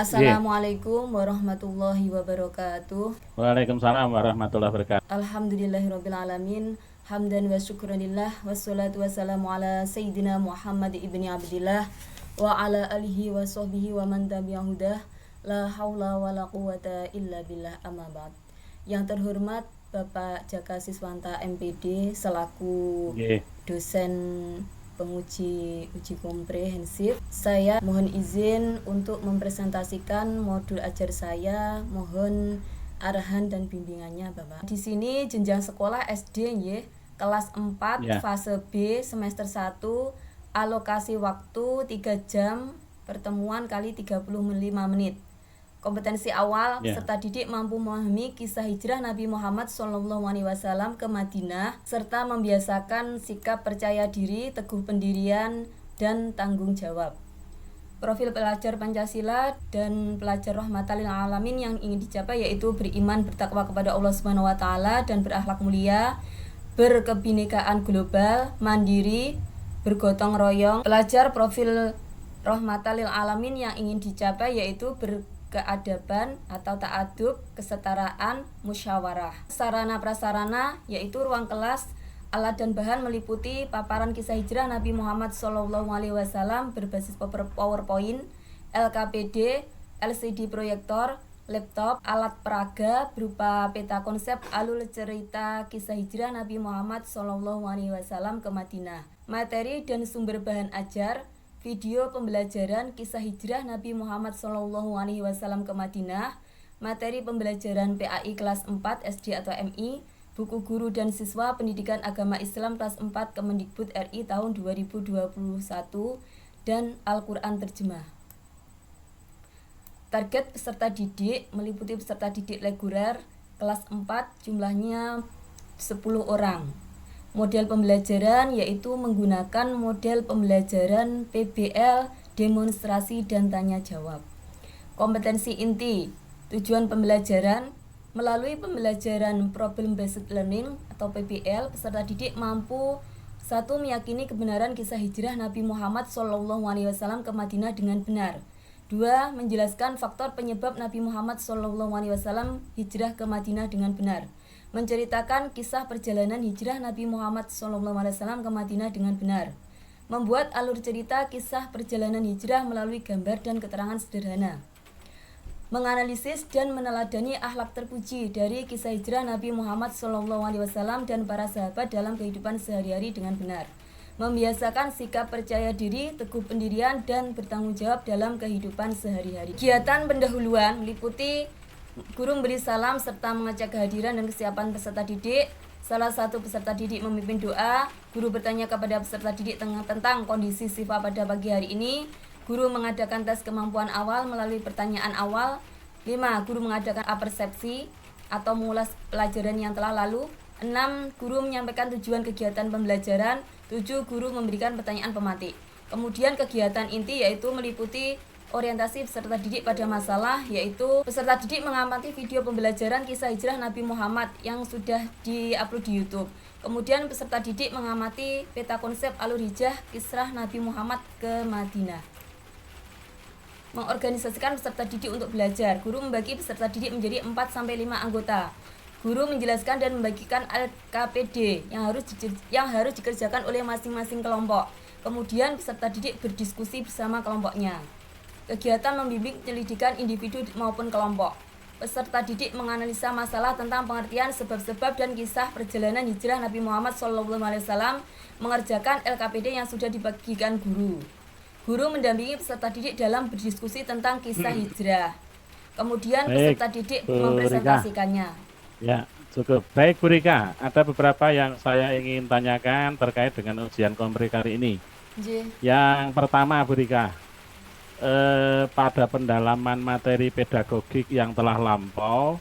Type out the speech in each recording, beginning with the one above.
Nggih. Assalamualaikum warahmatullahi wabarakatuh. Waalaikumsalam warahmatullahi wabarakatuh. Alhamdulillahirrabbilalamin. Hamdan wa syukranillah. Wassalatu wassalamu ala Sayyidina Muhammad ibni Abdillah wa ala alihi wa sahbihi wa man tabi'ahudah. La hawla wa la quwata illa billah, amma ba'd. Yang terhormat Bapak Jaka Siswanta MPD selaku Nggih. dosen penguji uji komprehensif, saya mohon izin untuk mempresentasikan modul ajar saya. Mohon arahan dan bimbingannya, Bapak. Di sini jenjang sekolah SD ya, kelas 4 Ya. fase B semester 1, alokasi waktu 3 jam, pertemuan kali 35 menit. Kompetensi awal, Ya. serta didik mampu memahami kisah hijrah Nabi Muhammad SAW ke Madinah, serta membiasakan sikap percaya diri, teguh pendirian, dan tanggung jawab. Profil pelajar Pancasila dan pelajar rahmatan lil alamin yang ingin dicapai yaitu beriman, bertakwa kepada Allah Subhanahu wa taala dan berakhlak mulia, berkebinekaan global, mandiri, bergotong royong. Pelajar profil rahmatan lil alamin yang ingin dicapai yaitu berkeadaban atau ta'adub, kesetaraan, musyawarah. Sarana prasarana yaitu ruang kelas, alat dan bahan meliputi paparan kisah hijrah Nabi Muhammad SAW berbasis PowerPoint, LKPD, LCD proyektor, laptop, alat peraga berupa peta konsep alur cerita kisah hijrah Nabi Muhammad SAW ke Madinah. Materi dan sumber bahan ajar, video pembelajaran kisah hijrah Nabi Muhammad SAW ke Madinah, materi pembelajaran PAI kelas 4 SD atau MI, buku guru dan siswa pendidikan agama Islam kelas 4 Kemendikbud RI tahun 2021, dan Al-Quran terjemah. Target peserta didik meliputi peserta didik reguler kelas 4 jumlahnya 10 orang. Model pembelajaran yaitu menggunakan model pembelajaran PBL, demonstrasi dan tanya jawab. Kompetensi inti, tujuan pembelajaran. Melalui pembelajaran Problem Based Learning atau PBL, peserta didik mampu: 1. Meyakini kebenaran kisah hijrah Nabi Muhammad SAW ke Madinah dengan benar. 2. Menjelaskan faktor penyebab Nabi Muhammad SAW hijrah ke Madinah dengan benar. Menceritakan kisah perjalanan hijrah Nabi Muhammad SAW ke Madinah dengan benar. Membuat alur cerita kisah perjalanan hijrah melalui gambar dan keterangan sederhana. Menganalisis dan meneladani akhlak terpuji dari kisah hijrah Nabi Muhammad SAW dan para sahabat dalam kehidupan sehari-hari dengan benar. Membiasakan sikap percaya diri, teguh pendirian, dan bertanggung jawab dalam kehidupan sehari-hari. Kegiatan pendahuluan meliputi guru memberi salam serta mengecek kehadiran dan kesiapan peserta didik. Salah satu peserta didik memimpin doa. Guru bertanya kepada peserta didik tentang kondisi siswa pada pagi hari ini. Guru mengadakan tes kemampuan awal melalui pertanyaan awal. 5. Guru mengadakan apersepsi atau mengulas pelajaran yang telah lalu. 6. Guru menyampaikan tujuan kegiatan pembelajaran. 7. Guru memberikan pertanyaan pematik. Kemudian kegiatan inti yaitu meliputi orientasi peserta didik pada masalah, yaitu peserta didik mengamati video pembelajaran kisah hijrah Nabi Muhammad yang sudah di-upload di YouTube. Kemudian peserta didik mengamati peta konsep alur hijrah kisah Nabi Muhammad ke Madinah. Mengorganisasikan peserta didik untuk belajar. Guru membagi peserta didik menjadi 4-5 anggota. Guru menjelaskan dan membagikan LKPD yang harus dikerjakan oleh masing-masing kelompok. Kemudian peserta didik berdiskusi bersama kelompoknya. Kegiatan membimbing penyelidikan individu maupun kelompok. Peserta didik menganalisa masalah tentang pengertian sebab-sebab dan kisah perjalanan hijrah Nabi Muhammad SAW, mengerjakan LKPD yang sudah dibagikan guru. Guru mendampingi peserta didik dalam berdiskusi tentang kisah hijrah. Kemudian peserta didik mempresentasikannya. Ya, cukup. Baik Bu Rika, ada beberapa yang saya ingin tanyakan terkait dengan ujian kompre kali ini. Yang pertama Bu Rika, pada pendalaman materi pedagogik yang telah lampau,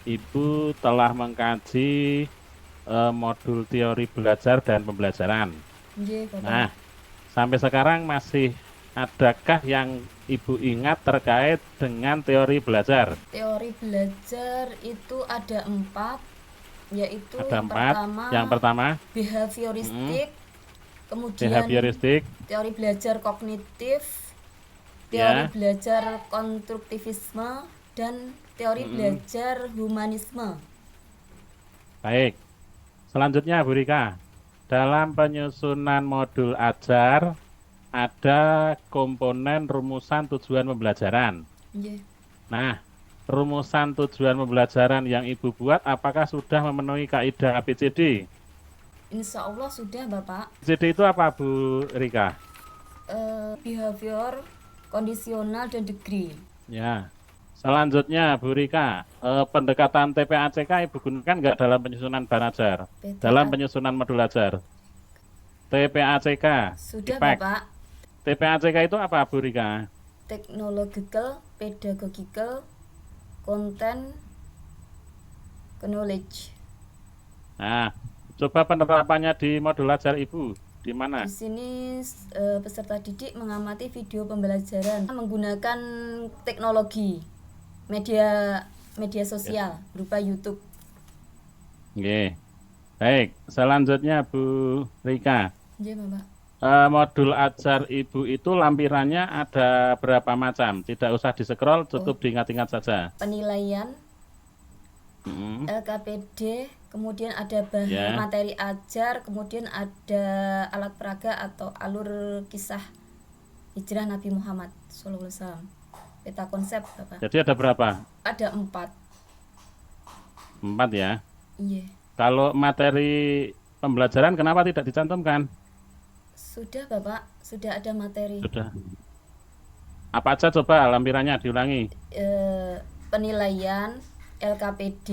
Ibu telah mengkaji modul teori belajar dan pembelajaran. Nah, sampai sekarang masih adakah yang Ibu ingat terkait dengan teori belajar? Teori belajar itu ada 4, yaitu Ada 4. Yang pertama behavioristik, kemudian behavioristik, teori belajar kognitif, teori belajar konstruktivisme, dan teori belajar humanisme. Baik. Selanjutnya Bu Rika, dalam penyusunan modul ajar ada komponen rumusan tujuan pembelajaran. Yeah. Nah, rumusan tujuan pembelajaran yang Ibu buat apakah sudah memenuhi kaidah ABCD? Insya Allah sudah, Bapak. ABCD itu apa Bu Rika? Behavior, kondisional, dan degree. Ya. Selanjutnya Bu Rika, pendekatan TPACK Ibu gunakan nggak dalam penyusunan bahan ajar? Dalam penyusunan modul ajar? TPACK. Sudah, IPEK. Bapak. TPACK itu apa Bu Rika? Technological, pedagogical, content, knowledge. Nah, coba penerapannya di modul ajar Ibu, di mana? Di sini peserta didik mengamati video pembelajaran menggunakan teknologi media sosial berupa YouTube. Oke. Baik, selanjutnya Bu Rika. Iya, Bapak. Modul ajar Ibu itu lampirannya ada berapa macam? Tidak usah di-scroll, cukup diingat-ingat saja. Penilaian, LKPD, kemudian ada bahan materi ajar, kemudian ada alat peraga atau alur kisah hijrah Nabi Muhammad SAW. Peta konsep, Bapak. Jadi ada berapa? Ada 4. 4 ya? Iya. Kalau materi pembelajaran kenapa tidak dicantumkan? Sudah, Bapak. Sudah ada materi. Sudah. Apa aja coba lampirannya diulangi? Penilaian, LKPD,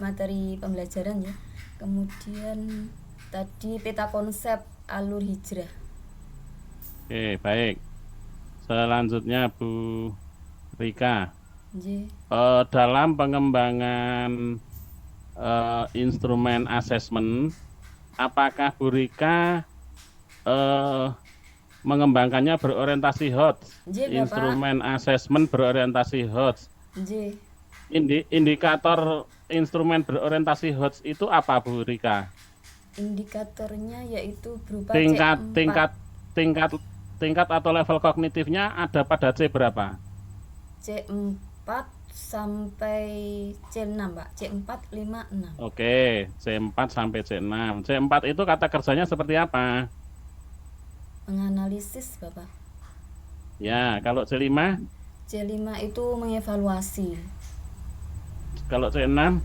materi pembelajaran ya. Kemudian tadi peta konsep alur hijrah. Oke, baik. Selanjutnya Bu Rika. Dalam pengembangan instrumen asesmen, apakah Bu Rika mengembangkannya berorientasi HOTS? Instrumen asesmen berorientasi HOTS. Indikator instrumen berorientasi HOTS itu apa Bu Rika? Indikatornya yaitu berupa tingkat atau level kognitifnya ada pada C berapa? C4 sampai C6, Pak. C4, 5, 6. Oke, C4 sampai C6. C4 itu kata kerjanya seperti apa? Menganalisis, Bapak. Ya, kalau C5? C5 itu mengevaluasi. Kalau C6?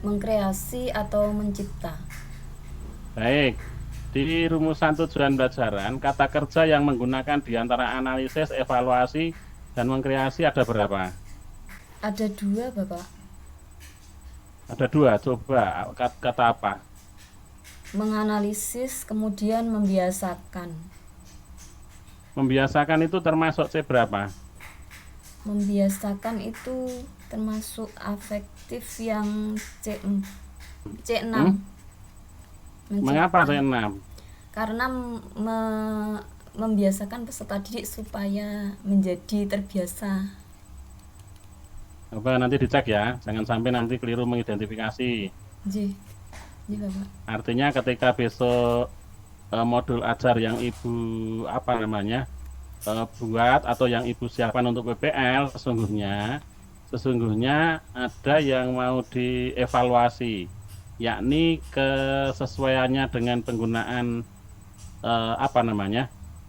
Mengkreasi atau mencipta. Baik. Di rumusan tujuan pembelajaran, kata kerja yang menggunakan di antara analisis, evaluasi, dan mengkreasi ada berapa? Ada 2, Bapak. Ada 2, coba kata apa? Menganalisis, kemudian membiasakan. Membiasakan itu termasuk C berapa? Membiasakan itu termasuk afektif yang C6. Mengapa C6? Karena membiasakan peserta didik supaya menjadi terbiasa. Coba nanti dicek ya, jangan sampai nanti keliru mengidentifikasi. Iya, Bapak. Artinya ketika besok modul ajar yang Ibu buat atau yang Ibu siapkan untuk PPL, sesungguhnya ada yang mau dievaluasi, yakni kesesuaiannya dengan penggunaan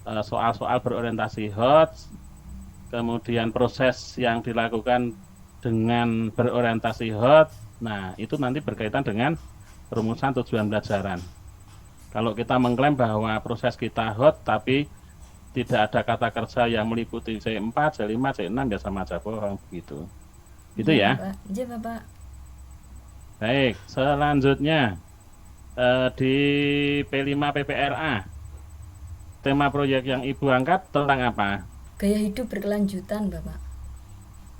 soal-soal berorientasi HOTS, kemudian proses yang dilakukan dengan berorientasi HOTS. Nah, itu nanti berkaitan dengan rumusan tujuan pembelajaran. Kalau kita mengklaim bahwa proses kita HOTS tapi tidak ada kata kerja yang meliputi C4, C5, C6, ya sama aja bohong begitu. Gitu ya? Iya, Bapak. Baik, selanjutnya di P5 PPRA, tema proyek yang Ibu angkat tentang apa? Gaya hidup berkelanjutan, Bapak.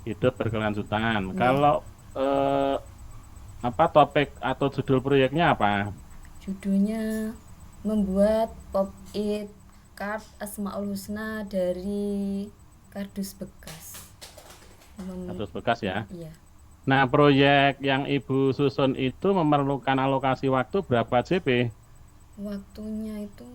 Hidup berkelanjutan. Kalau topik atau judul proyeknya apa? Judulnya membuat pop-it card Asmaul Husna dari kardus bekas. Kardus bekas ya? Iya. Nah, proyek yang Ibu susun itu memerlukan alokasi waktu berapa JP? Waktunya itu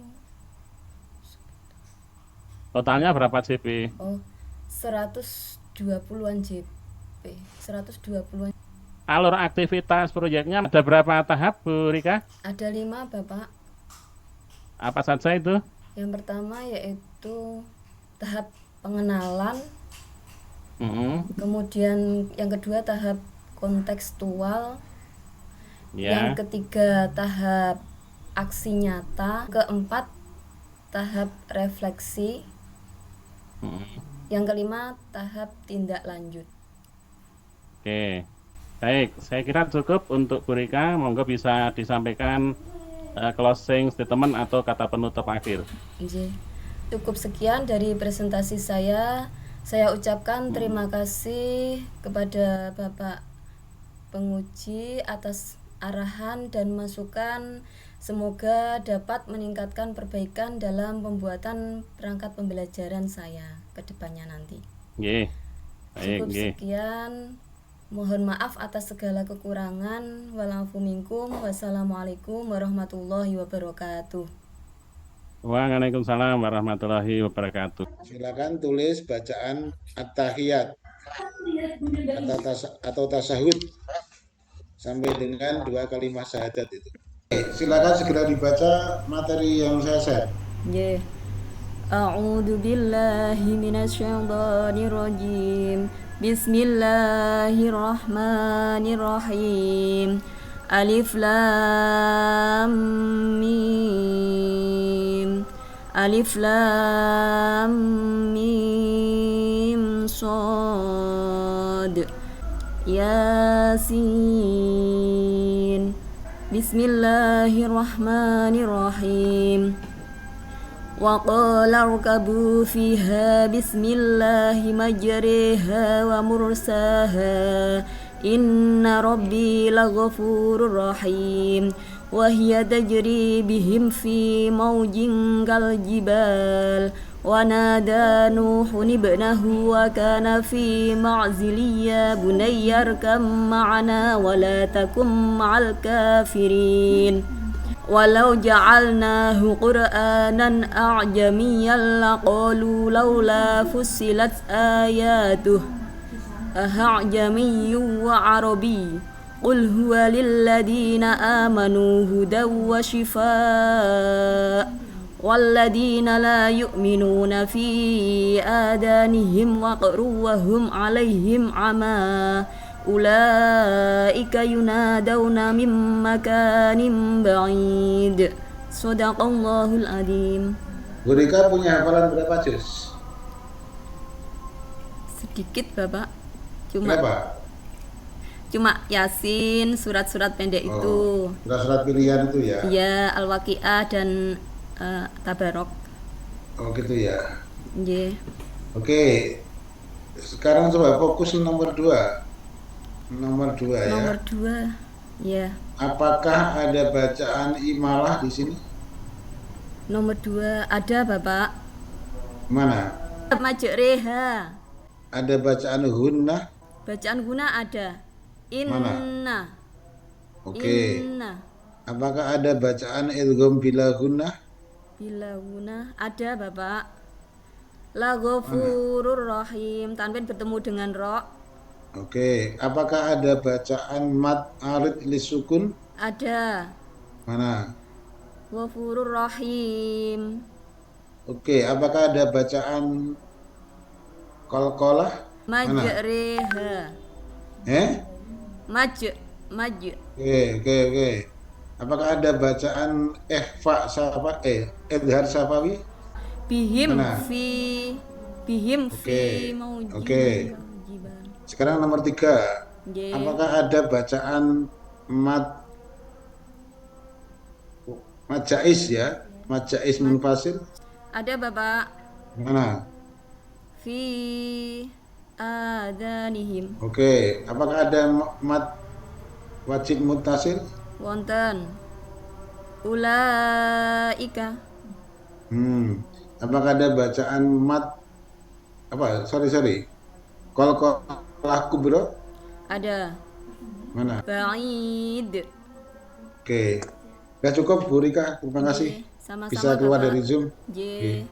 Totalnya berapa JP? Oh, 120-an JP. 120-an. Alur aktivitas proyeknya ada berapa tahap, Bu Rika? Ada 5, Bapak. Apa saja itu? Yang pertama yaitu tahap pengenalan. Kemudian yang kedua tahap kontekstual. Ya. Yang ketiga tahap aksi nyata. Keempat tahap refleksi. Yang kelima tahap tindak lanjut. Oke, baik. Saya kira cukup untuk Bu Rika. Monggo bisa disampaikan closing statement atau kata penutup akhir. Cukup sekian dari presentasi saya. Saya ucapkan terima kasih kepada Bapak penguji atas arahan dan masukan. Semoga dapat meningkatkan perbaikan dalam pembuatan perangkat pembelajaran saya ke depannya nanti. Cukup sekian. Mohon maaf atas segala kekurangan. Walafu minkum. Wassalamualaikum warahmatullahi wabarakatuh. Waalaikumsalam warahmatullahi wabarakatuh. Silakan tulis bacaan at-tahiyat atau tasahud sampai dengan 2 kalimat syahadat itu. Silakan segera dibaca materi yang saya share. A'udzu billahi minasyaitonir rajim. Bismillahirrahmanirrahim. Alif lam mim. Alif lam mim shad. Yasin. Bismillahirrahmanirrahim. Wa qala irkabu fiha bismillahi majriha wa mursaha. Inna rabbi laghafurur rahim. Wa hiya tajri bihim fi mawjin kal jibal. Wa nada Nuhun ibnahu wa kana fi ma'zili ya bunayya arkam ma'ana wa la takum ma'al kafirin. Walau ja'alnahu qur'anan a'jamiyyan laqalu laula fussilat ayatuh aha'jamiyyun wa arabi. Qul huwa lilladina amanu hudaw wa shifaa walladina la yu'minuna fi adanihim waqru wa hum alaihim ama. Ulaika yunadawna min makanin ba'id. Shadaqallahul adzim. Bu Rika punya hafalan berapa juz? Sedikit, Bapak. Berapa? Cuma Yasin, surat-surat pendek itu. Surat-surat pilihan itu ya? Iya, Al-Waqiah dan Tabarok. Oh gitu ya. Oke. Sekarang coba fokus nomor 2. Nomor 2 ya. Nomor 2. Ya. Apakah ada bacaan imalah di sini? Nomor 2 ada, Bapak. Mana? Majreha. Ada bacaan hunnah? Bacaan guna ada. Inna. Oke. Inna. Apakah ada bacaan idgham bila hunnah? Bila guna ada, Bapak. La ghafurur rahim. Tanwin bertemu dengan ro. Oke. Apakah ada bacaan mad arid lisukun? Ada. Mana? Ghafurur rahim. Oke. Apakah ada bacaan qalqalah? Majreha. Maj. Oke. Apakah ada bacaan ihfa idhar safawi? Bihim Mana? fi maujibin. Oke. Sekarang nomor 3. Apakah ada bacaan mad jais ya? Mad jais munfasil? Ada, Bapak. Mana? Fi adanihim. Oke. Apakah ada mad wajib muttasil? Wonten. Ulaika. Apakah ada bacaan mad qalqalah kubra? Ada. Mana? Ba'id. Oke. Ya cukup Bu Rika, terima kasih. Sama-sama, Bisa keluar Bapak. dari Zoom. J.